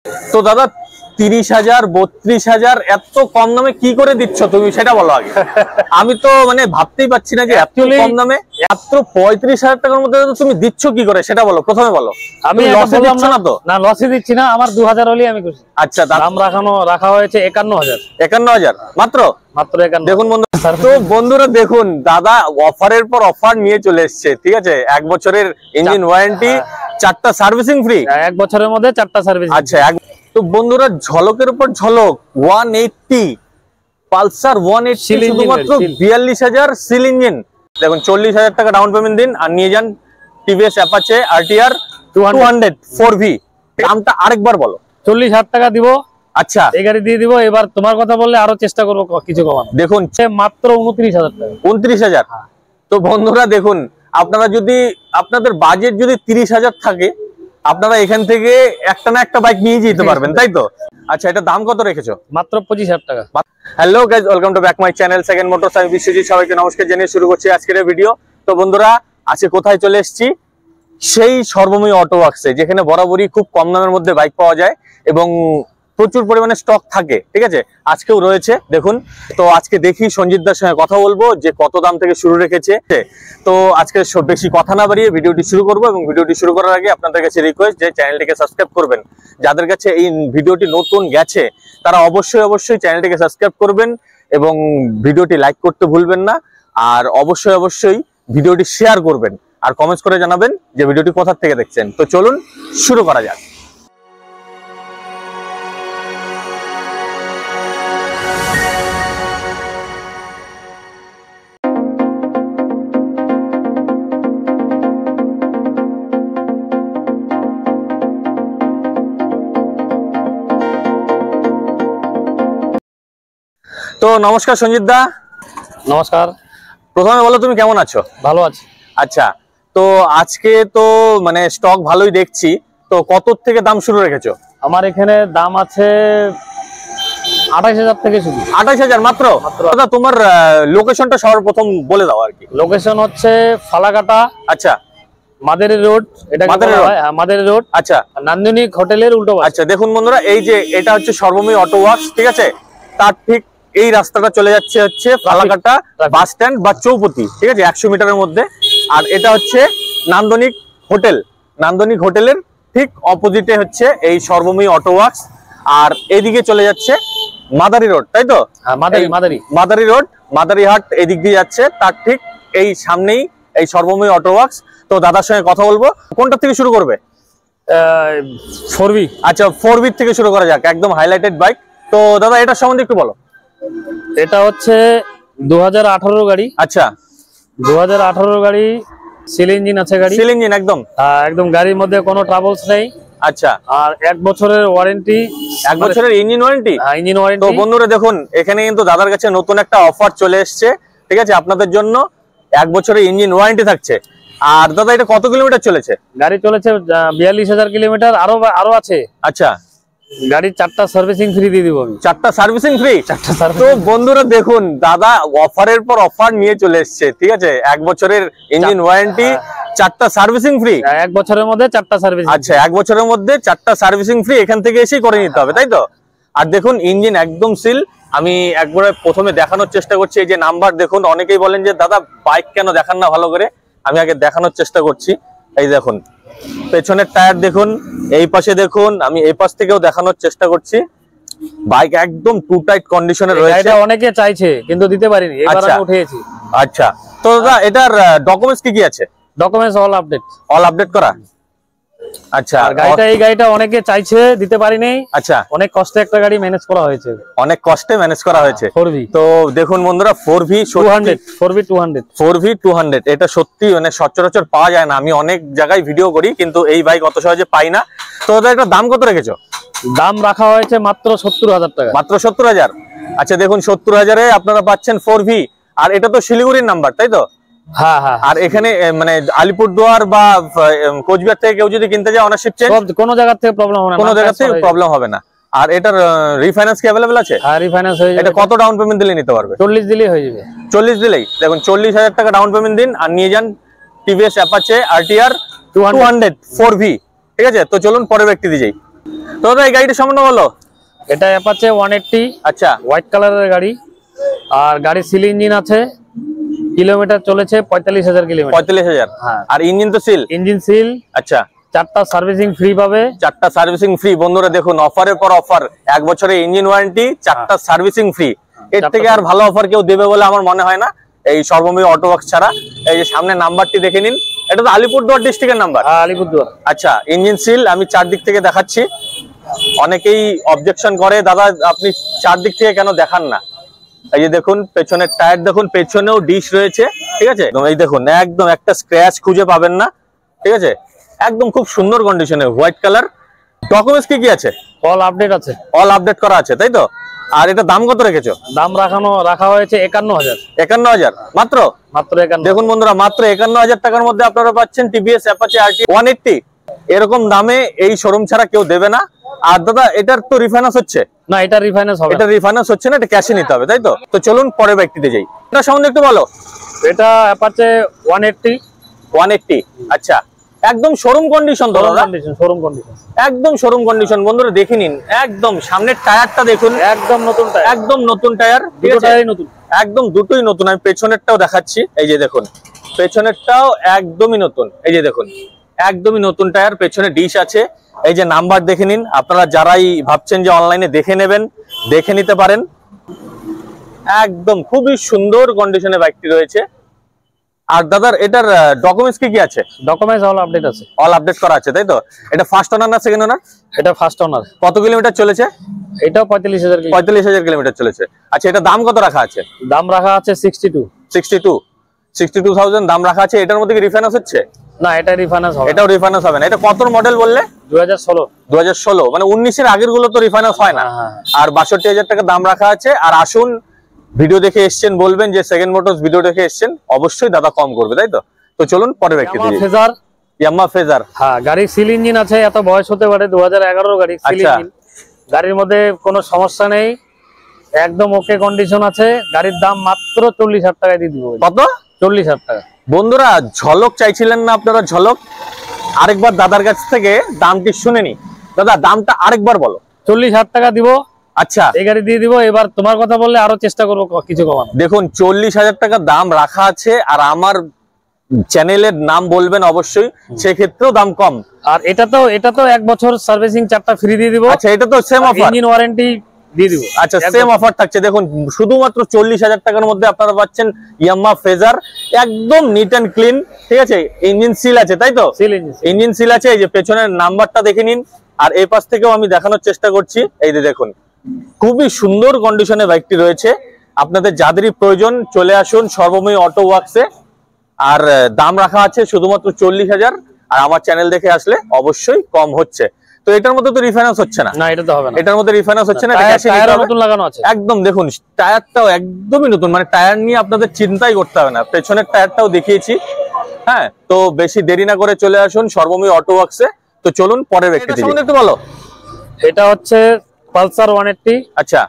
তো দাদা 30,000 32,000 এত কম দামে কি করে দিচ্ছ তুমি সেটা বলো আগে। আমি তো মানে ভাবতেই পারছি না যে এত কম দামে মাত্র 35,000 টাকার মধ্যে তুমি দিচ্ছ কি করে সেটা বলো, প্রথমে বলো। আমি লসে দিচ্ছি না তো? না, লসে দিচ্ছি না, আমার 2000 হলেই আমি খুশি। আচ্ছা, দাম রাখা হয়েছে 51,000। 51,000 মাত্র 51। দেখুন বন্ধুরা, তো বন্ধুরা দেখুন দাদা অফারের পর অফার নিয়ে চলে এসেছে। ঠিক আছে, 1 বছরের ইঞ্জিন ওয়ারেন্টি, 4টা সার্ভিসিং ফ্রি, 1 বছরের মধ্যে 4টা সার্ভিস। আচ্ছা, তো বন্ধুরা ঝলকের উপর ঝলক 180 পালসার 180 শুধুমাত্র 42,000 সিল ইঞ্জিন। দেখুন 40,000 টাকা ডাউন পেমেন্ট দিন আর নিয়ে যান টিভিএস অ্যাপাচে RTR 200 4V। দামটা আরেকবার বলো। 40,000 টাকা দিব। আচ্ছা, এই গাড়ি দিয়ে দিব। এবার তোমার কথা বললে আরো চেষ্টা করবো কিছু কমানো। দেখুন মাত্র 29,000 টাকা। 29,000। তো বন্ধুরা দেখুন, আপনারা যদি আপনাদের বাজেট যদি 30,000 থাকে, আপনারা এখান থেকে একটা না একটা বাইক নিয়ে যেতে পারবেন, তাই তো? আচ্ছা, এটা দাম কত রেখেছো? মাত্র 25,000 টাকা। Hello guys, welcome to back my channel second motors. আমি বিশ্বজিৎ, সবাইকে নমস্কার জানিয়ে শুরু করছি আজকের ভিডিও। তো বন্ধুরা আজকে কোথায় চলে এসেছি? সেই সর্বময়ী অটো ওয়ার্কসে, যেখানে বরাবরই খুব কম দামের মধ্যে বাইক পাওয়া যায় এবং প্রচুর পরিমাণে স্টক থাকে। ঠিক আছে, আজকেও রয়েছে দেখুন। তো আজকে দেখি সঞ্জিতদার সঙ্গে কথা বলবো যে কত দাম থেকে শুরু রেখেছে। তো আজকে বেশি কথা না বাড়িয়ে ভিডিওটি শুরু করবো, এবং ভিডিওটি শুরু করার আগে আপনাদের কাছে রিকোয়েস্ট যে চ্যানেলটিকে সাবস্ক্রাইব করবেন। যাদের কাছে এই ভিডিওটি নতুন গেছে তারা অবশ্যই চ্যানেলটিকে সাবস্ক্রাইব করবেন এবং ভিডিওটি লাইক করতে ভুলবেন না। আর অবশ্যই ভিডিওটি শেয়ার করবেন আর কমেন্টস করে জানাবেন যে ভিডিওটি কোথা থেকে দেখছেন। তো চলুন শুরু করা যাক। তো নমস্কার সঞ্জিত দা। নমস্কার। প্রথমে বলো তুমি কেমন আছো? ভালো আছি। আচ্ছা, তো আজকে তো মানে স্টক ভালোই দেখছি, তো কত থেকে দাম শুরু রেখেছো? আমার এখানে দাম আছে 28,000 থেকে শুরু। 28,000 মাত্র? দাদা তোমার লোকেশনটা সর্বপ্রথম বলে দাও আর কি। লোকেশন হচ্ছে ফালাকাটা। আচ্ছা, মাদারী রোড। এটা মাদারী রোড। আচ্ছা, নান্দনিক হোটেলের উল্টো। আচ্ছা, দেখুন বন্ধুরা, এই যে এটা হচ্ছে সর্বময়ী অটো ওয়ার্কস। ঠিক আছে, তার ঠিক এই রাস্তাটা চলে যাচ্ছে ফালাকাটা বাস স্ট্যান্ড বা চৌপতি। ঠিক আছে, 100 মিটারের মধ্যে। আর এটা হচ্ছে নান্দনিক হোটেল। নান্দনিক হোটেলের ঠিক অপোজিটে হচ্ছে এই সর্বময়ী অটো ওয়ার্কস। আর এদিকে চলে যাচ্ছে মাদারী রোড, তাই তো? মাদারী রোড, মাদারীহাট এদিক দিয়ে যাচ্ছে, তার ঠিক এই সামনেই এই সর্বময়ী অটো ওয়ার্কস। তো দাদার সঙ্গে কথা বলবো, কোনটা থেকে শুরু করবে? 4V। আচ্ছা, 4V থেকে শুরু করা যাক, একদম হাইলাইটেড বাইক। তো দাদা এটার সম্বন্ধে একটু বলো। এটা হচ্ছে 2018 গাড়ি। আচ্ছা, 2018 গাড়ি, সিল ইঞ্জিন আছে গাড়ি। সিল ইঞ্জিন একদম গাড়ির মধ্যে কোনো ট্রাবলস নেই। আচ্ছা, আর 1 বছরের ওয়ারেন্টি। 1 বছরের ইঞ্জিন ওয়ারেন্টি। Engine warranty. তো বন্ধুরা দেখুন, এখানে কিন্তু দাদার কাছে নতুন একটা অফার চলে এসেছে। ঠিক আছে, আপনাদের জন্য 1 বছরের ইঞ্জিন ওয়ারেন্টি থাকছে। আর দাদা এটা কত কিলোমিটার চলেছে? গাড়ি চলেছে 42,000 কিলোমিটার। আরো আছে। আচ্ছা, গাড়ির 4টা সার্ভিসিং ফ্রি দিয়ে দিব আমি। 4টা সার্ভিসিং ফ্রি? তো বন্ধুরা দেখুন, দাদা অফারের পর অফার নিয়ে চলে এসেছে। ঠিক আছে, 1 বছরের ইঞ্জিন ওয়ারেন্টি, 4টা সার্ভিসিং ফ্রি। 1 বছরের মধ্যে 4টা সার্ভিস। আচ্ছা, 1 বছরের মধ্যে 4টা সার্ভিসিং ফ্রি এখান থেকে এসেই করে নিতে হবে, তাই তো? আর দেখুন ইঞ্জিন একদম সিল। আমি একবারে প্রথমে দেখানোর চেষ্টা করছি। এই যে নাম্বার দেখুন, অনেকেই বলেন যে দাদা বাইক কেন দেখান না ভালো করে। আমি আগে দেখানোর চেষ্টা করছি। এই দেখুন পেছনের টায়ার দেখুন, এই পাশে দেখুন, আমি এই পাশ থেকেও দেখানোর চেষ্টা করছি। বাইক একদম টু টাইট কন্ডিশনে রয়েছে। এটা অনেকে চাইছে কিন্তু দিতে পারিনি, এবার আমি উঠিয়েছি। আচ্ছা, তো দাদা এটার ডকুমেন্টস কি আছে? ডকুমেন্টস অল আপডেট করা। আচ্ছা, আর এই গাড়িটা অনেকে চাইছে, দিতে পারিনি। আচ্ছা, অনেক কষ্টে একটা গাড়ি ম্যানেজ করা হয়েছে। অনেক কষ্টে ম্যানেজ করা হয়েছে। 4V। তো দেখুন বন্ধুরা, 4V 200 এটা সত্যি মানে সচরাচর পাওয়া যায় না। আমি অনেক জায়গায় ভিডিও করি কিন্তু এই বাইক অত সহজে পাই না। তো দাদা এটা দাম কত রেখেছো? দাম রাখা হয়েছে মাত্র 70,000 টাকা। মাত্র 70,000? আচ্ছা, দেখুন 70,000-এ আপনারা পাচ্ছেন 4V। আর এটা তো শিলিগুড়ির নাম্বার, তাই তো? হ্যাঁ হ্যাঁ। আর এখানে মানে আলিপুরদুয়ার বা কোচবিহার থেকে কেউ যদি কিনতে যায় অনারশিপ চেঞ্জ কোনো জায়গা থেকে প্রবলেম হবে না। কোনো জায়গা থেকে প্রবলেম হবে না। আর এটার রিফাইন্যান্স কি अवेलेबल আছে? হ্যাঁ, রিফাইন্যান্স হয়ে যাবে। এটা কত ডাউন পেমেন্ট দিলে নিতে পারবে? 40 দিলেই হয়ে যাবে। 40 দিলেই? দেখুন 40,000 টাকা ডাউন পেমেন্ট দিন আর নিয়ে যান টিভিএস অ্যাপাচে RTR 200 4V। ঠিক আছে, তো চলুন পরের ব্যক্তি দিয়ে যাই। তো দাদা এই গাড়িটা সম্বন্ধে বলো। এটা অ্যাপাচে 180, আচ্ছা হোয়াইট কালারের গাড়ি, আর গাড়ি সিল ইঞ্জিন আছে, কিলোমিটার চলেছে 45,000 কিলোমিটার। 45,000। হ্যাঁ, আর ইঞ্জিন তো সিল। Engine seal. আচ্ছা, 4টা সার্ভিসিং ফ্রি পাবে। 4টা সার্ভিসিং ফ্রি। বন্ধুরা দেখুন, অফারের পর অফার, 1 বছরের ইঞ্জিন ওয়ারেন্টি, 4টা সার্ভিসিং ফ্রি। এর থেকে আর ভালো অফার কেউ দেবে বলে আমার মনে হয় না এই সর্বময় অটো ওয়ার্কস ছাড়া। এই যে সামনে নাম্বারটি দেখে নিন, এটা তো আলিপুরদুয়ার ডিস্ট্রিক্টের নাম্বার। আলিপুরদুয়ার। আচ্ছা, ইঞ্জিন সিল। আমি চারদিক থেকে দেখাচ্ছি। অনেকেই অবজেকশন করে, দাদা আপনি চারদিক থেকে কেন দেখান না। এই যে দেখুন পেছনের টায়ার দেখুন, পেছনেও ডিশ রয়েছে, ঠিক আছে। এই দেখুন একদম একটা স্ক্র্যাচ খুঁজে পাবেন না, ঠিক আছে। একদম খুব সুন্দর কন্ডিশনে, হোয়াইট কালার। ডকুমেন্টস কি কি আছে? অল আপডেট আছে। অল আপডেট করা আছে, তাই তো? আর এটা দাম কত রেখেছো? দাম রাখা হয়েছে 51,000। 51,000 মাত্র? মাত্র 51। দেখুন বন্ধুরা, মাত্র 51,000 টাকার মধ্যে আপনারা পাচ্ছেন টিভিএস অ্যাপাচে আরটি 180। এরকম দামে এই শোরুম ছাড়া কেউ দেবে না। আর দাদা এটার তো রিফাইন্যান্স হচ্ছে না? এটা রিফাইন্যান্স হবে। এটা রিফাইন্যান্স হচ্ছে না, এটা ক্যাশে নিতে হবে, তাই তো? তো চলুন পরের ব্যক্তিতে যাই। এটা সম্বন্ধে একটু বলো। এটা অ্যাপাচে 180। 180। আচ্ছা, একদম শোরুম কন্ডিশন তো দাদা? শোরুম কন্ডিশন, একদম শোরুম কন্ডিশন। বন্ধুরা দেখে নিন, একদম সামনের টায়ারটা দেখুন, একদম নতুন টায়ার। একদম নতুন টায়ার, দুটো টায়ারই নতুন। একদম দুটোই নতুন। আমি পেছনেরটাও দেখাচ্ছি, এই যে দেখুন পেছনেরটাও একদমই নতুন। এই যে দেখুন একদমই নতুন টায়ার, পেছনে ডিশ আছে। এই যে নাম্বার দেখে নিন, আপনারা যারাই ভাবছেন যে অনলাইনে দেখে নেবেন, দেখে নিতে পারেন। একদম খুবই সুন্দর কন্ডিশনে বাইকটি রয়েছে। আর দাদার এটার ডকুমেন্টস কি কি আছে? ডকুমেন্টস অল আপডেট আছে। অল আপডেট করা আছে, তাই তো? এটা ফার্স্ট ওনার না সেকেন্ড ওনার? এটা ফার্স্ট ওনার। কত কিলোমিটার চলেছে? এটাও 45,000। 45,000 কিলোমিটার চলেছে। আচ্ছা, এটা দাম কত রাখা আছে? দাম রাখা আছে 62,000 দাম রাখা আছে। এটার মধ্যে কি রিফাইন্যান্স হচ্ছে? না, এটা রিফাইন্যান্স হবে। এটাও রিফাইন্যান্স হবে না। এটা কত মডেল বললে? 2016। 2016 মানে 19 এর আগের গুলো তো রিফাইন্যান্স হয় না। আর 62,000 টাকা দাম রাখা আছে। আর আসুন, ভিডিও দেখে এসেছেন, বলবেন যে সেকেন্ড মোটরস ভিডিও দেখে এসেছেন, অবশ্যই দাদা কম করবে, তাই তো? তো চলুন পরের ব্যক্তিতে যাই। ফেজার। Yamaha phasor. হ্যাঁ, গাড়ি সিল ইঞ্জিন আছে। এত বয়স হতে পারে, 2011 গাড়ি, সিল ইঞ্জিন। গাড়ির মধ্যে কোনো সমস্যা নেই, একদম ওকে কন্ডিশন আছে। গাড়ির দাম মাত্র 40,000 টাকায় দিয়ে দিব। কত? 40,000 টাকা। বন্ধুরা ঝলক চাইছিলেন না আপনারা? ঝলক আরেকবার দাদার কাছ থেকে দামটি শুনে নি। দাদা দামটা আরেকবার বলো। 40,000 টাকা দিব। আচ্ছা, এই গাড়ি দিয়ে দিব। এবার তোমার কথা বললে আরো চেষ্টা করবো কিছু কমানো। দেখুন 40,000 টাকা দাম রাখা আছে। আর আমার চ্যানেলের নাম বলবেন অবশ্যই, সেক্ষেত্রেও দাম কম। আর এটা তো 1 বছর সার্ভিসিং, 4টা ফ্রি দিয়ে দিব। আচ্ছা, এটা তো সেম অফার, ইঞ্জিন ওয়ারেন্টি দিয়ে দিব। আচ্ছা, সেম অফার থাকছে। দেখুন শুধুমাত্র 40,000 টাকার মধ্যে আপনারা পাচ্ছেন ইয়ামাহা ফেজার, একদম নিট এন্ড ক্লিন, ঠিক আছে। ইঞ্জিন সিল আছে, তাই তো? ইঞ্জিন সিল আছে। এই যে পেছনের নাম্বারটা দেখে নিন। আর এই পাশ থেকেও আমি দেখানোর চেষ্টা করছি। এই যে দেখুন খুবই সুন্দর কন্ডিশনে বাইকটি রয়েছে। আপনাদের যাদেরই প্রয়োজন চলে আসুন সর্বময় অটো ওয়ার্কসে। আর দাম রাখা আছে শুধুমাত্র 40,000। আর আমার চ্যানেল দেখে আসলে অবশ্যই কম হচ্ছে। তো এটার মধ্যে তো রিফাইন্যান্স হচ্ছে না? না, এটা তো হবে না। এটার মধ্যে রিফাইন্যান্স হচ্ছে না। টায়ার নতুন লাগানো আছে। একদম দেখুন টায়ারটাও একদমই নতুন, মানে টায়ার নিয়ে আপনাদের চিন্তাই করতে হবে না। পেছনের টায়ারটাও দেখিয়েছি। হ্যাঁ, তো বেশি দেরি না করে চলে আসুন সর্বময় অটো ওয়ার্কসে। তো চলুন পরের ব্যক্তিতে একটু বলো। এটা হচ্ছে পালসার 180। আচ্ছা,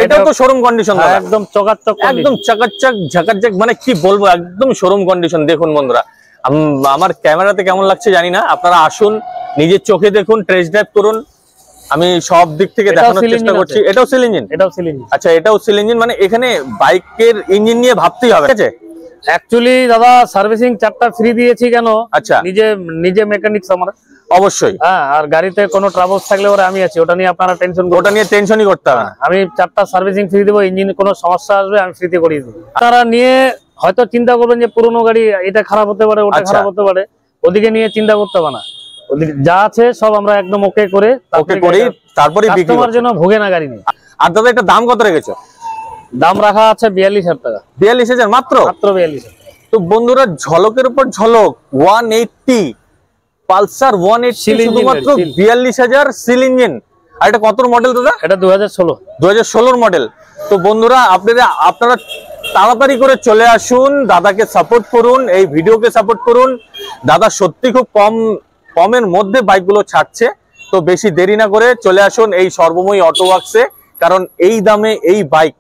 এটাও তো শোরুম কন্ডিশন, একদম চকাচক, একদম চাকাচক ঝাকাচক, মানে কি বলবো, একদম শোরুম কন্ডিশন। দেখুন বন্ধুরা, আমার ক্যামেরাতে কেমন লাগছে জানি না, আপনারা আসুন নিজের চোখে দেখুন, টেস্ট ড্রাইভ করুন। আমি সব দিক থেকে দেখানোর চেষ্টা করছি। এটাও সিল ইঞ্জিন? এটাও সিল ইঞ্জিন। আচ্ছা, এটাও সিল ইঞ্জিন। মানে এখানে বাইকের ইঞ্জিন নিয়ে ভাবতেই হবে, ঠিক আছে। অ্যাকচুয়ালি দাদা সার্ভিসিং 4টা ফ্রি দিয়েছি কেন? আচ্ছা, নিজে মেকানিক্স আমার। অবশ্যই। হ্যাঁ, আর গাড়িতে কোনো ট্রাবলস থাকলে ওরা আমি আছি, ওটা নিয়ে আপনারা টেনশনই করতে হবে না। আমি 4টা সার্ভিসিং ফ্রি দেবো। ইঞ্জিন কোনো সমস্যা আসবে আমি ফ্রিতে করিয়ে দেবো। তারা নিয়ে হয়তো চিন্তা করবেন যে পুরোনো গাড়ি, এটা খারাপ হতে পারে, ওটা খারাপ হতে পারে, ওদিকে নিয়ে চিন্তা করতে হবে না। ওদিকে যা আছে সব আমরা একদম ওকে করে তারপরে কাস্টমার জন্য ভোগে না গাড়ি নিয়ে। আর দাদা এটা দাম কত রেখেছো? দাম রাখা আছে 42,000 টাকা। 42,000 মাত্র? মাত্র 42,000। তো বন্ধুরা ঝলকের উপর ঝলক 180 পালসার 180 শুধুমাত্র 42,000 সিল ইঞ্জিন। আর এটা কত মডেল দাদা? এটা 2016 মডেল। তো বন্ধুরা আপনারা তাড়াতাড়ি করে চলে আসুন, দাদাকে সাপোর্ট করুন, এই ভিডিওকে সাপোর্ট করুন। দাদা সত্যি খুব কমের মধ্যে বাইকগুলো ছাড়ছে। তো বেশি দেরি না করে চলে আসুন এই সর্বময় অটো ওয়ার্কসে, কারণ এই দামে এই বাইক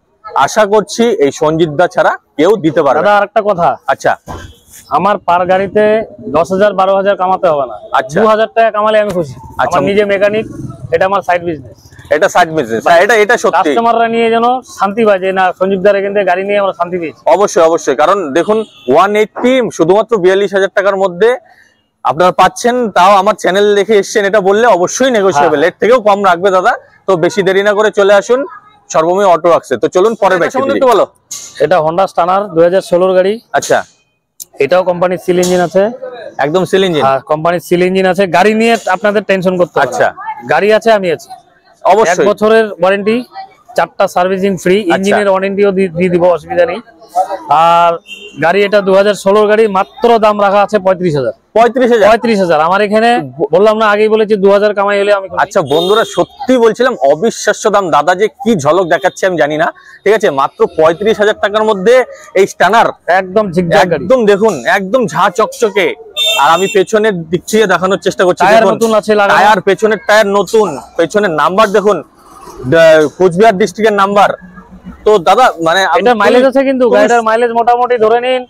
আশা করছি এই সঞ্জিত দা ছাড়া কেউ দিতে পারে না। দাদা আরেকটা কথা, আচ্ছা, আমার পার গাড়িতে 10,000 12,000 কামাতে হবে না, আচ্ছা 2,000 টাকা কামালে আমি খুশি। আচ্ছা। আমার নিজে মেকানিক, এটা আমার সাইড বিজনেস। এটা সাইড বিজনেস, এটা সত্যি। কাস্টমাররা নিয়ে যেন শান্তি পায় যে না সঞ্জীব দার এখান থেকে গাড়ি নিয়ে আমরা শান্তি পেয়েছি। অবশ্যই অবশ্যই, কারণ দেখুন 180 শুধুমাত্র 42,000 টাকার মধ্যে আপনারা পাচ্ছেন, তাও আমার চ্যানেল দেখে এসেছেন, এটা বললে অবশ্যই নেগোশিয়েবল, এর থেকেও কম রাখবে দাদা। তো বেশি দেরি না করে চলে আসুন সর্বময় অটো ওয়ার্কসে। তো চলুন পরের ব্যাপারটা বলো। এটা হোন্ডা স্টানার 2016 গাড়ি। আচ্ছা, এটাও কোম্পানির সিল ইঞ্জিন আছে, একদম সিল ইঞ্জিন। হ্যাঁ কোম্পানির সিল ইঞ্জিন আছে। গাড়ি নিয়ে আপনাদের টেনশন করতে হবে না। আচ্ছা, গাড়ি আছে, আমি আছি। অবশ্যই 1 বছরের ওয়ারেন্টি, 4টা সার্ভিসিং ফ্রি, ইঞ্জিনের ওয়ারেন্টিও দিয়ে দিব, অসুবিধা নেই। আর গাড়ি এটা 2016 গাড়ি, মাত্র দাম রাখা আছে 35,000। 35,000 আমার এখানে বললাম না, আগেই বলেছি 2,000 কামাই হলে আমি। আচ্ছা বন্ধুরা, সত্যি বলছিলাম অবিশ্বাস্য দাম। দাদা যে কি ঝলক দেখাচ্ছে আমি জানি না, ঠিক আছে? মাত্র 35,000 টাকার মধ্যে এই স্টানার একদম ঝিকঝাক গাড়ি, একদম দেখুন একদম ঝাঁ চকচকে। আর আমি পেছনের দিক থেকে দেখানোর চেষ্টা করছি, টায়ার নতুন আছে লাগানো, টায়ার পেছনের টায়ার নতুন, পেছনের নাম্বার দেখুন কোচবিহার ডিস্ট্রিক্টের নাম্বার। তো দাদা মানে এটা মাইলেজ আছে, কিন্তু গাড়িটার মাইলেজ মোটামুটি ধরে নিন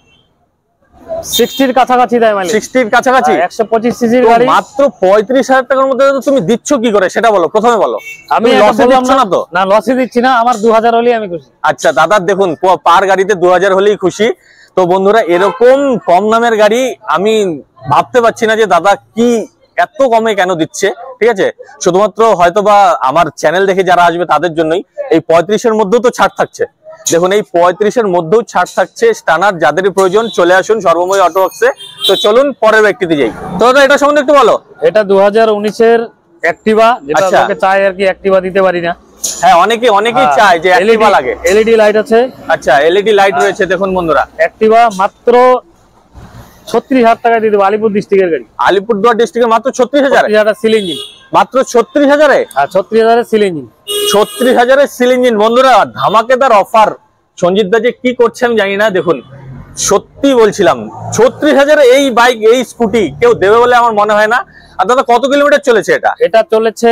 60 এর কাছাকাছি দেয় মাইলেজ। 60 এর কাছাকাছি, 125 সিসির গাড়ি। মাত্র 35,000 টাকার মধ্যে তুমি দিচ্ছ কি করে সেটা বলো, প্রথমে বলো। আমি লসে দিচ্ছ না তো? না, লসে দিচ্ছি না, আমার 2,000 হলেই আমি খুশি। আচ্ছা দাদা দেখুন, পার গাড়িতে 2,000 হলেই খুশি। তো বন্ধুরা, এরকম কম দামের গাড়ি আমি ভাবতে পারছি না যে দাদা কি এত কমে কেন দিচ্ছে। ঠিক আছে, শুধুমাত্র হয়তোবা আমার চ্যানেল দেখে যারা আসবে তাদের জন্যই। এই 35-এর মধ্যেও তো ছাড় থাকছে, দেখুন এই 35-এর মধ্যেও ছাড় থাকছে। স্টানার যাদেরই প্রয়োজন চলে আসুন সর্বময় অটো ওয়ার্কসে। তো চলুন পরের ব্যক্তিতে যাই। তো দাদা এটা সম্বন্ধে একটু বলো। এটা 2019-এর অ্যাক্টিভা, যেটা আচ্ছা। লোকে চায় আর কি, অ্যাক্টিভা দিতে পারি না। হ্যাঁ, অনেকেই চায় যে অ্যাক্টিভা লাগে। এলইডি লাইট আছে। আচ্ছা, এলইডি লাইট রয়েছে। দেখুন বন্ধুরা, অ্যাক্টিভা মাত্র 36,000 টাকা দিয়ে দেবো। আলিপুর ডিস্ট্রিক্টের গাড়ি, আলিপুরদুয়ার ডিস্ট্রিক্টের মাত্র 36,000 সিল ইঞ্জিন। মাত্র 36,000-এ? হ্যাঁ 36,000-এর সিল ইঞ্জিন। 36,000-এর সিল ইঞ্জিন। বন্ধুরা ধামাকেদার অফার। সঞ্জিত দা যে কি করছে আমি জানি না। দেখুন সত্যি বলছিলাম 36,000-এ এই বাইক, এই স্কুটি কেউ দেবে বলে আমার মনে হয় না। আর দাদা কত কিলোমিটার চলেছে এটা? এটা চলেছে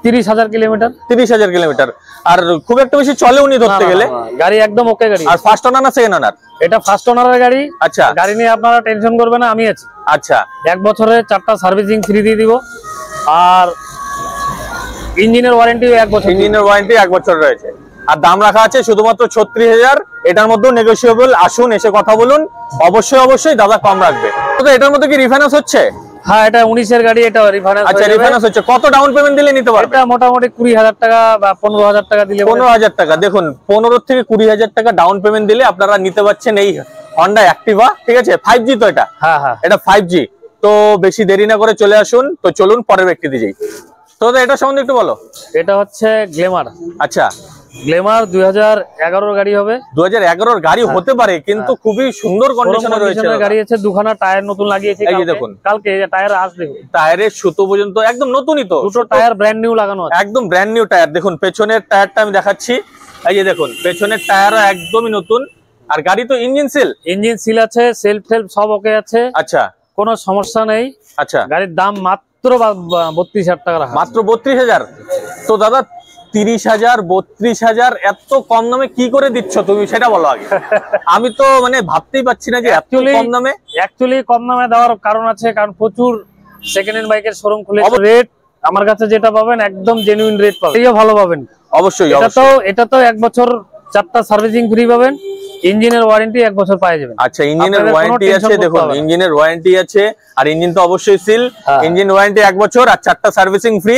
30,000 কিলোমিটার। 30,000 কিলোমিটার। আর খুব একটা বেশি চলেও নি ধরতে গেলে। গাড়ি একদম ওকে গাড়ি। আর ফার্স্ট ওনার না সেকেন্ড ওনার? এটা ফার্স্ট ওনারের গাড়ি। আচ্ছা, গাড়ি নিয়ে আপনারা টেনশন করবেন না, আমি আছি। আচ্ছা, 1 বছরে 4টা সার্ভিসিং ফ্রি দিয়ে দিব। আর ইঞ্জিনের ওয়ারেন্টি 1 বছর। ইঞ্জিনের ওয়ারেন্টি 1 বছর রয়েছে। আর দাম রাখা আছে শুধুমাত্র 36,000। এটার মধ্যেও নেগোশিয়েবল। আসুন এসে কথা বলুন, অবশ্যই দাদা কম রাখবে। তো এটার মধ্যে কি রিফাইন্যান্স হচ্ছে? হ্যাঁ এটা 19-এর গাড়ি, এটা রিফাইন্যান্স। আচ্ছা, রিফাইন্যান্স হচ্ছে। কত ডাউন পেমেন্ট দিলে নিতে পারবে? এটা মোটামুটি 20,000 টাকা বা 15,000 টাকা দিলে। 15,000 টাকা। দেখুন 15 থেকে 20,000 টাকা ডাউন পেমেন্ট দিলে আপনারা নিতে পারছেন এই হন্ডা অ্যাক্টিভা। ঠিক আছে, 5G তো এটা? হ্যাঁ হ্যাঁ, এটা 5G। তো বেশি দেরি না করে চলে আসুন। তো চলুন পরের ব্যক্তিতে যাই। তো এটা সম্বন্ধে একটু বলো। এটা হচ্ছে গ্ল্যামার। আচ্ছা, গ্ল্যামার 2011-এর গাড়ি হবে। 2011-এর গাড়ি হতে পারে, কিন্তু খুবই সুন্দর কন্ডিশনে রয়েছে গাড়ি আছে। 2খানা টায়ার নতুন লাগিয়েছে এই যে দেখুন, কালকে টায়ার আসবে। টায়ারের সুতো পর্যন্ত একদম নতুনই তো। 2টো টায়ার ব্র্যান্ড নিউ লাগানো আছে, একদম ব্র্যান্ড নিউ টায়ার। দেখুন পেছনের টায়ারটা আমি দেখাচ্ছি। এই যে দেখুন পেছনের টায়ারও একদমই নতুন। আর গাড়ি তো ইঞ্জিন সিল আছে, সেলফ সব ওকে আছে। আচ্ছা, কোনো সমস্যা নেই। আচ্ছা, গাড়ির দাম মাত্র 32,000 টাকা রাখা। মাত্র 32,000। তো দাদা 30,000 32,000 এত কম দামে কি করে দিচ্ছ তুমি সেটা বলো আগে। আমি তো মানে ভাবতেই পাচ্ছি না যে এত কম দামে। অ্যাকচুয়ালি কম দামে দেওয়ার কারণ আছে, কারণ প্রচুর সেকেন্ড হ্যান্ড বাইকের শোরুম খুলেছে। রেট আমার কাছে যেটা পাবেন একদম জেনুইন রেট পাবেন, এইও ভালো পাবেন। অবশ্যই এটা তো 1 বছর 4টা সার্ভিসিং ফ্রি পাবেন। ইঞ্জিনের ওয়ারেন্টি 1 বছর পাওয়া যাবেন। আচ্ছা, ইঞ্জিনের ওয়ারেন্টি আছে। দেখুন ইঞ্জিনের ওয়ারেন্টি আছে। আর ইঞ্জিন তো অবশ্যই সিল। ইঞ্জিন ওয়ারেন্টি 1 বছর আর 4টা সার্ভিসিং ফ্রি।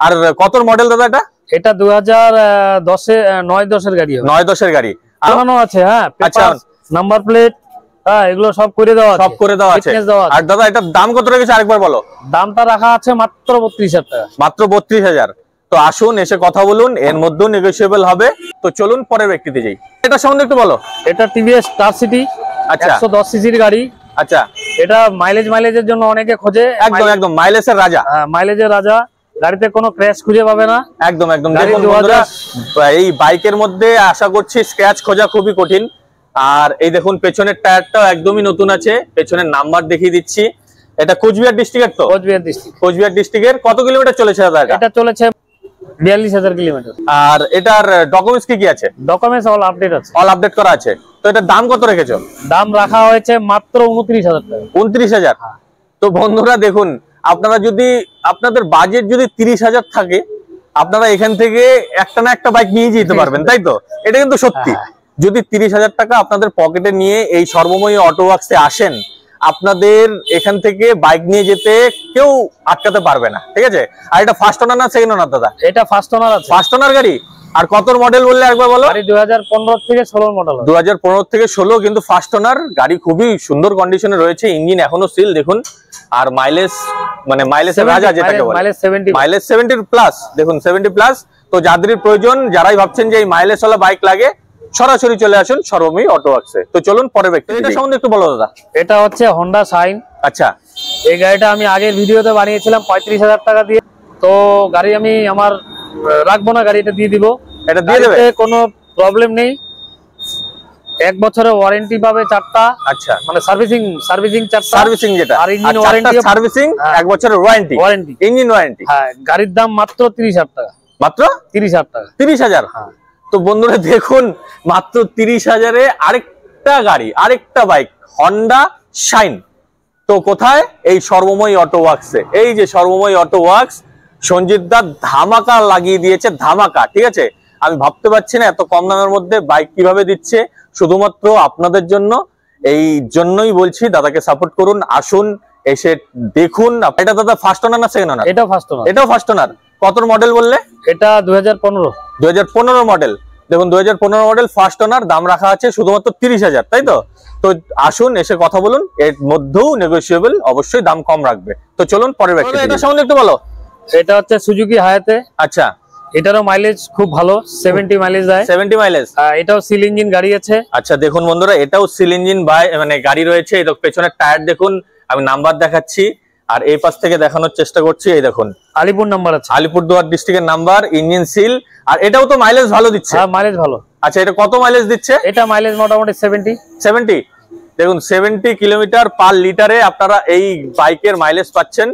আর কত মডেল দাদা এটা? এটা 2010-9-10-এর গাড়ি হবে। 9-10-এর গাড়ি আনানো আছে। হ্যাঁ, আচ্ছা, নাম্বার প্লেট এগুলো সব করে দেওয়া আছে। আর দাদা এটার দাম কত রেখেছে আরেকবার বলো। দামটা রাখা আছে মাত্র 32,000 টাকা। মাত্র 32,000। তো আসুন এসে কথা বলুন, এর মধ্যেও নেগোশিয়েবল হবে। তো চলুন পরের ব্যক্তিতে যাই। এটা সম্বন্ধে একটু বলো। এটা টিভিএস স্টার সিটি। আচ্ছা, 110 সিসির গাড়ি। আচ্ছা, এটা মাইলেজের জন্য অনেকে খোঁজে। একদম মাইলেজের রাজা। হ্যাঁ, মাইলেজের রাজা। গাড়িতে কোনো ক্র্যাশ খুঁজে পাবে না। একদম দেখুন বন্ধুরা, এই বাইকের মধ্যে আশা করছি স্ক্র্যাচ খোঁজা খুবই কঠিন। আর এই দেখুন পেছনের টায়ারটাও একদমই নতুন আছে। পেছনের নাম্বার দেখিয়ে দিচ্ছি। এটা কোচবিহার ডিস্ট্রিক্টের তো? কোচবিহার ডিস্ট্রিক্টের। কত কিলোমিটার চলেছে দাদা এটা? এটা চলেছে 42,000 কিলোমিটার। আর এটার ডকুমেন্টস কি আছে? ডকুমেন্টস অল আপডেট আছে। অল আপডেট করা আছে। তো এটার দাম কত রেখেছো? দাম রাখা হয়েছে মাত্র 29,000 টাকা। 29,000। তো বন্ধুরা দেখুন, আপনারা যদি আপনাদের বাজেট যদি 30,000 থাকে, আপনারা এখান থেকে একটা না একটা বাইক নিয়ে যেতে পারবেন, তাই তো? এটা কিন্তু সত্যি। যদি 30,000 টাকা আপনাদের পকেটে নিয়ে এই সর্বময়ী অটো ওয়ার্কসে আসেন, আপনাদের এখান থেকে বাইক নিয়ে যেতে কেউ আটকাতে পারবে না, ঠিক আছে? আর এটা ফার্স্ট ওনার না সেকেন্ড ওনার দাদা? এটা ফার্স্ট ওনার আছে। ফার্স্ট ওনার গাড়ি। আর কত মডেল বললে একবার বলো? গাড়ি 2015 থেকে 16 মডেল। 2015 থেকে 16, কিন্তু ফার্স্ট ওনার গাড়ি, খুবই সুন্দর কন্ডিশনে রয়েছে, ইঞ্জিন এখনো সিল দেখুন। আর মাইলেজ, মানে মাইলেজের রাজা যেটাকে বলে, মাইলেজ 70 প্লাস, দেখুন 70 প্লাস। তো যাদের প্রয়োজন, যারাই ভাবছেন যে এই মাইলেজ ওয়ালা বাইক লাগে, সরাসরি চলে আসুন সর্বময়ী অটো ওয়ার্কসে। তো চলুন পরের ব্যক্তি। এটা সম্বন্ধে একটু বলো দাদা। এটা হচ্ছে হোন্ডা শাইন। আচ্ছা, এই গাড়িটা আমি আগের ভিডিওতে বানিয়েছিলাম 35,000 টাকা দিয়ে। তো গাড়ি আমি আমার রাখবো না, গাড়িটা দিয়ে দিব। এটা দিয়ে দেবে, কোনো প্রবলেম নেই। 1 বছরের ওয়ারেন্টি পাবে 4টা। আচ্ছা, মানে সার্ভিসিং 4টা, সার্ভিসিং যেটা, আর ইঞ্জিন ওয়ারেন্টি, সার্ভিসিং 1 বছরের ওয়ারেন্টি, ইঞ্জিন ওয়ারেন্টি। হ্যাঁ, গাড়ির দাম মাত্র 30,000 টাকা। মাত্র 30,000 টাকা। 30,000। হ্যাঁ। তো বন্ধুরা দেখুন, মাত্র 30,000-এ আরেকটা গাড়ি, আরেকটা বাইক, হন্ডা শাইন। তো কোথায়? এই সর্বময়ী অটো ওয়ার্কসে। এই যে সর্বময়ী অটো ওয়ার্কস, সঞ্জিত দা ধামাকা লাগিয়ে দিয়েছে, ধামাকা, ঠিক আছে? আমি ভাবতে পারছি না এত কম দামের মধ্যে বাইক কিভাবে দিচ্ছে, শুধুমাত্র আপনাদের জন্য। এই জন্যই বলছি দাদাকে সাপোর্ট করুন, আসুন, এসে দেখুন। এটা দাদা ফার্স্ট ওনার না সেকেন্ড ওনার? এটাও ফার্স্ট ওনার। এটাও ফার্স্ট ওনার। কত মডেল বললে? এটা 2015। 2015 মডেল। দেখুন 2015 মডেল, ফার্স্ট ওনার, দাম রাখা আছে শুধুমাত্র 30,000, তাই তো? তো আসুন, এসে কথা বলুন, এর মধ্যেও নেগোশিয়েবল, অবশ্যই দাম কম রাখবে। তো চলুন পরের ব্যক্তি। এটা সম্বন্ধে একটু বলো। এটা হচ্ছে সুজুকি হায়াতে। আচ্ছা, এটারও মাইলেজ খুব ভালো, 70 মাইলেজ দেয়। 70 মাইলেজ। এটাও সিল ইঞ্জিন গাড়ি আছে। আচ্ছা, দেখুন বন্ধুরা, এটাও সিল ইঞ্জিন মানে গাড়ি রয়েছে। এই পেছনের টায়ার দেখুন, আমি নাম্বার দেখাচ্ছি, আর এই পাশ থেকে দেখানোর চেষ্টা করছি। এই দেখুন, আলিপুর নাম্বার আছে, আলিপুরদুয়ার ডিস্ট্রিক্টের নাম্বার, ইঞ্জিন সিল। আর এটাও তো মাইলেজ ভালো দিচ্ছে। হ্যাঁ, মাইলেজ ভালো। আচ্ছা, এটা কত মাইলেজ দিচ্ছে? এটা মাইলেজ মোটামুটি 70। দেখুন 70 কিলোমিটার পার লিটারে আপনারা এই বাইকের মাইলেজ পাচ্ছেন।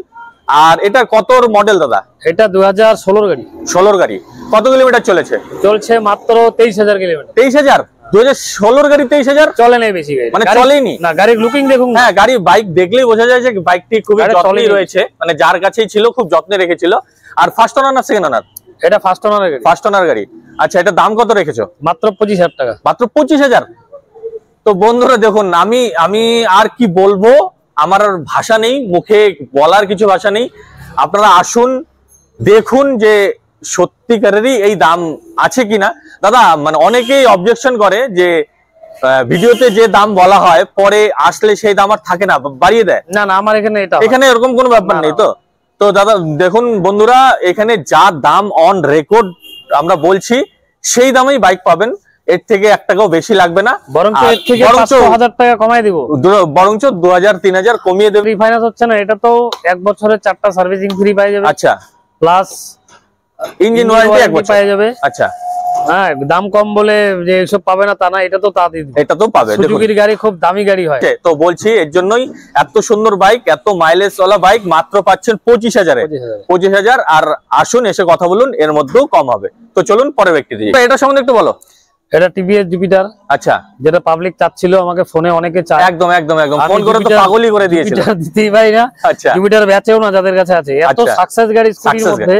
আর এটা কত মডেল দাদা? এটা 2016 গাড়ি। 16 গাড়ি। কত কিলোমিটার চলেছে? চলছে মাত্র 23,000 কিলোমিটার। 23,000? 2016 গাড়ি 23,000? চলে নেই বেশি গাড়ি, মানে চলেনি না। গাড়ির লুকিং দেখুন। হ্যাঁ, গাড়ি বাইক দেখলেই বোঝা যায় যে বাইকটি খুবই যত্নে রয়েছে, মানে যার কাছেই ছিল খুব যত্নে রেখেছিল। আর ফার্স্ট ওনার না সেকেন্ড ওনার? এটা ফার্স্ট ওনার গাড়ি। ফার্স্ট ওনার গাড়ি। আচ্ছা, এটা দাম কত রেখেছো? মাত্র 25,000 টাকা। মাত্র 25,000। তো বন্ধুরা দেখুন, আমি আর কি বলবো, আমার আর ভাষা নেই, মুখে বলার কিছু ভাষা নেই। আপনারা আসুন, দেখুন যে সত্যিকারেরই এই দাম আছে কিনা। দাদা, মানে অনেকেই অবজেকশন করে যে ভিডিওতে যে দাম বলা হয়, পরে আসলে সেই দাম আর থাকে না, বাড়িয়ে দেয়। না, আমার এখানে এরকম কোনো ব্যাপার নেই। তো দাদা দেখুন বন্ধুরা, এখানে যা দাম অন রেকর্ড আমরা বলছি, সেই দামেই বাইক পাবেন। এর থেকে 1 টাকাও বেশি লাগবে না, বরঞ্চ এর থেকে 500,000 টাকা কমাই দিব। বরঞ্চ 2,000-3,000 কমিয়ে দেবে। রিফাইন্যান্স হচ্ছে না, এটা তো 1 বছরের 4টা সার্ভিসিং ফ্রি পাই যাবে। আচ্ছা, প্লাস ইঞ্জিন ওয়ারেন্টি 1 বছর পাই যাবে। আচ্ছা, হ্যাঁ, দাম কম বলে যে এসব পাবে না তা না, এটা তো তা দিবে। এটা তো পাবে। সুজুকির গাড়ি খুব দামি গাড়ি হয়। তো বলছি, এর জন্যই এত সুন্দর বাইক, এত মাইলেজ ওয়ালা বাইক মাত্র পাচ্ছেন 25,000-এ। 25,000। আর আসুন, এসে কথা বলুন, এর মধ্যেও কম হবে। তো চলুন পরের ব্যক্তি দিয়ে। এটা সম্বন্ধে একটু বলো। এটা টিভিএস জুপিটার। আচ্ছা, যেটা পাবলিক চাচ্ছিল, আমাকে ফোনে অনেকে চায়। একদম ফোন করে তো পাগলই করে দিয়েছিল, দিতেই পাই না। আচ্ছা, জুপিটার বেচেও না যাদের কাছে আছে। এত সাকসেস গাড়ি স্কুটির মধ্যে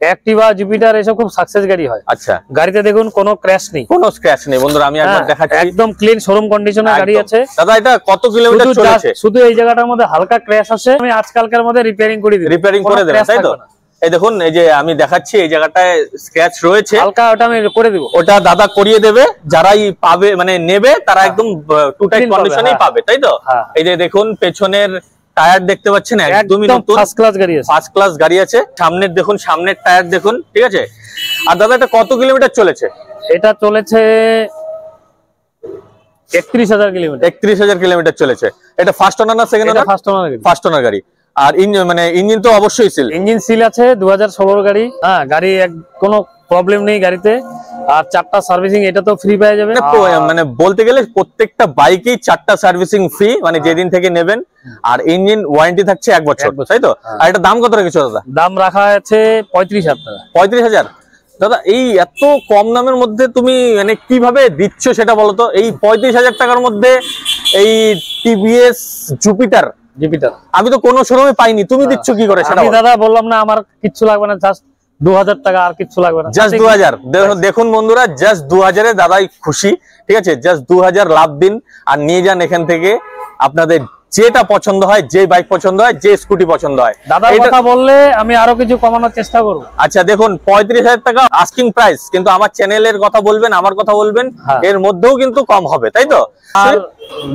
অ্যাক্টিভা, জুপিটার এসব খুব সাকসেস গাড়ি হয়। আচ্ছা, গাড়িতে দেখুন কোনো ক্র্যাশ নেই, কোনো স্ক্র্যাচ নেই। বন্ধুরা আমি একবার দেখাচ্ছি, একদম ক্লিন শোরুম কন্ডিশনের গাড়ি আছে। দাদা, এটা কত কিলোমিটার চলেছে? শুধু এই জায়গাটার মধ্যে হালকা ক্র্যাশ আছে, আমি আজকালকার মধ্যে রিপেয়ারিং করে দিই। রিপেয়ারিং করে দেবেন, তাই তো? এই দেখুন, এই যে আমি দেখাচ্ছি, এই জায়গাটায় স্ক্র্যাচ রয়েছে হালকা, ওটা আমি করে দেব। ওটা দাদা করিয়ে দেবে। যারাই পাবে, মানে নেবে, তারা একদম টু টাইট কন্ডিশনেই পাবে, তাই তো? এই যে দেখুন, পেছনের টায়ার দেখতে পাচ্ছেন, একদমই নতুন, ফার্স্ট ক্লাস গাড়ি আছে। ফার্স্ট ক্লাস গাড়ি আছে। সামনের দেখুন, সামনের টায়ার দেখুন, ঠিক আছে? আর দাদা, এটা কত কিলোমিটার চলেছে? এটা চলেছে 31,000 কিলোমিটার। 31,000 কিলোমিটার চলেছে। এটা ফার্স্ট ওনার না সেকেন্ড ওনার? ফার্স্ট ওনার গাড়ি। ফার্স্ট ওনার গাড়ি। আর ইঞ্জিন তো অবশ্যই সিল। ইঞ্জিন সিল আছে, 2016 গাড়ি। হ্যাঁ, গাড়ি কোনো প্রবলেম নেই গাড়িতে। আর 4টা সার্ভিসিং এটা তো ফ্রি পেয়ে যাবে। মানে বলতে গেলে প্রত্যেকটা বাইকেই 4টা সার্ভিসিং ফ্রি, মানে যেদিন থেকে নেবেন। আর ইঞ্জিন ওয়ারেন্টি থাকছে 1 বছর, তাই তো? আর এটা দাম কত রেখেছো দাদা? দাম রাখা আছে 35,000 টাকা। 35,000। দাদা এই এত কম দামের মধ্যে তুমি মানে কিভাবে দিচ্ছ সেটা বলো তো? এই 35,000 টাকার মধ্যে এই টিভিএস জুপিটার আমি তো কোনো শোরুমে পাইনি, তুমি দিচ্ছ কি করে সেটা? আমি দাদা বললাম না আমার কিচ্ছু লাগবে না, জাস্ট 2000 টাকা, আর কিচ্ছু লাগবে না, জাস্ট 2000। দেখুন বন্ধুরা, জাস্ট 2000 এ দাদাই খুশি, ঠিক আছে? জাস্ট 2000 লাভ দিন আর নিয়ে যান এখান থেকে আপনাদের যেটা পছন্দ হয়, যে বাইক পছন্দ হয়, যে স্কুটি পছন্দ হয়। দাদা কথা বললে আমি আরো কিছু কমানোর চেষ্টা করব। আচ্ছা দেখুন, 35,000 টাকা আস্কিং প্রাইস, কিন্তু আমার চ্যানেলের কথা বলবেন, আমার কথা বলবেন, এর মধ্যেও কিন্তু কম হবে, তাই তো? আর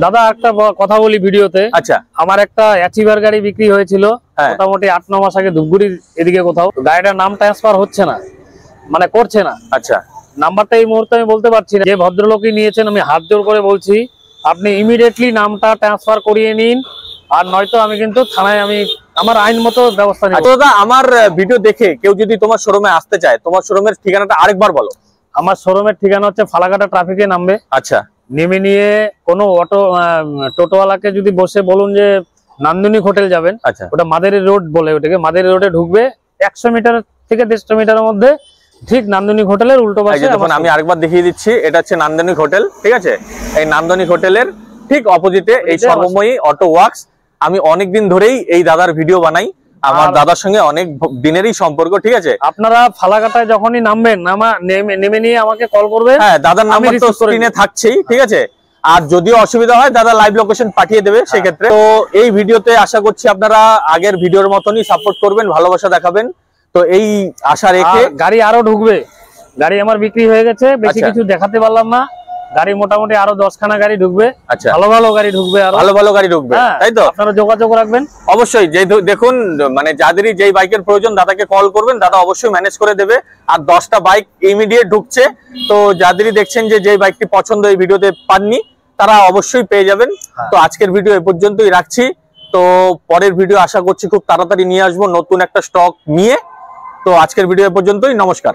দাদা একটা কথা বলি ভিডিওতে। আচ্ছা, আমার একটা অ্যাচিভার গাড়ি বিক্রি হয়েছিল মোটামুটি 8-9 মাস আগে ধূপগুড়ির এদিকে কোথাও। গাড়িটার নাম ট্রান্সফার হচ্ছে না, মানে করছে না। আচ্ছা, নাম্বারটা এই মুহূর্তে আমি বলতে পারছি না। যে ভদ্রলোকই নিয়েছেন আমি হাত জোর করে বলছি আপনি ইমিডিয়েটলি নামটা ট্রান্সফার করিয়ে নিন, আর নয়তো আমি কিন্তু থানায় আমার আইন মতো ব্যবস্থা নেব। দাদা আমার ভিডিও দেখে কেউ যদি তোমার শোরুমে আসতে চায়, তোমার শোরুমের ঠিকানাটা আরেকবার বলো। আমার শোরুমের ঠিকানা হচ্ছে ফালাকাটা ট্রাফিকে নামবে। আচ্ছা, নেমে নিয়ে কোনো টোটোওয়ালাকে যদি বসে বলুন যে নান্দনিক হোটেল যাবেন, আচ্ছা, ওটা মাদারি রোড বলে, ওটাকে মাদারি রোডে ঢুকবে 100 মিটার থেকে 150 মিটারের মধ্যে, ঠিক নান্দনিক হোটেলের উল্টো পাশে। আমি আরেকবার দেখিয়ে দিচ্ছি, এটা হচ্ছে নান্দনিক হোটেল, ঠিক আছে? এই নান্দনিক হোটেলের ঠিক অপোজিটে এই সর্বময়ী অটো ওয়ার্কস। আমি অনেকদিন ধরেই এই দাদার ভিডিও বানাই, আমার দাদার সঙ্গে অনেক দিনেরই সম্পর্ক, ঠিক আছে? আপনারা ফালাকাটায় যখনই নামবেন নেমে নিয়ে আমাকে কল করবেন। হ্যাঁ, দাদার নাম্বার তো স্ক্রিনে থাকছেই, ঠিক আছে? আর যদিও অসুবিধা হয় দাদা লাইভ লোকেশন পাঠিয়ে দেবে সেক্ষেত্রে। তো এই ভিডিওতে আশা করছি আপনারা আগের ভিডিওর মতনই সাপোর্ট করবেন, ভালোবাসা দেখাবেন। তো এই আশা রেখে গাড়ি আরো ঢুকবে। গাড়ি আমার বিক্রি হয়ে গেছে, বেশি কিছু দেখাতে পারলাম না। গাড়ি মোটামুটি আরো 10খানা গাড়ি ঢুকবে। আচ্ছা, ভালো ভালো গাড়ি ঢুকবে, আরো ভালো ভালো গাড়ি ঢুকবে, তাই তো? আপনারা যোগাযোগ রাখবেন অবশ্যই। দেখুন মানে যাদেরই যেই বাইকের প্রয়োজন দাদাকে কল করবেন, দাদা অবশ্যই ম্যানেজ করে দেবে। আর 10টা বাইক ইমিডিয়েট ঢুকছে, তো যাদেরই দেখছেন যে যেই বাইকটি পছন্দ এই ভিডিওতে পাননি তারা অবশ্যই পেয়ে যাবেন। তো আজকের ভিডিও এ পর্যন্তই রাখছি। তো পরের ভিডিও আশা করছি খুব তাড়াতাড়ি নিয়ে আসবো নতুন একটা স্টক নিয়ে। তো আজকের ভিডিও এ পর্যন্তই। নমস্কার।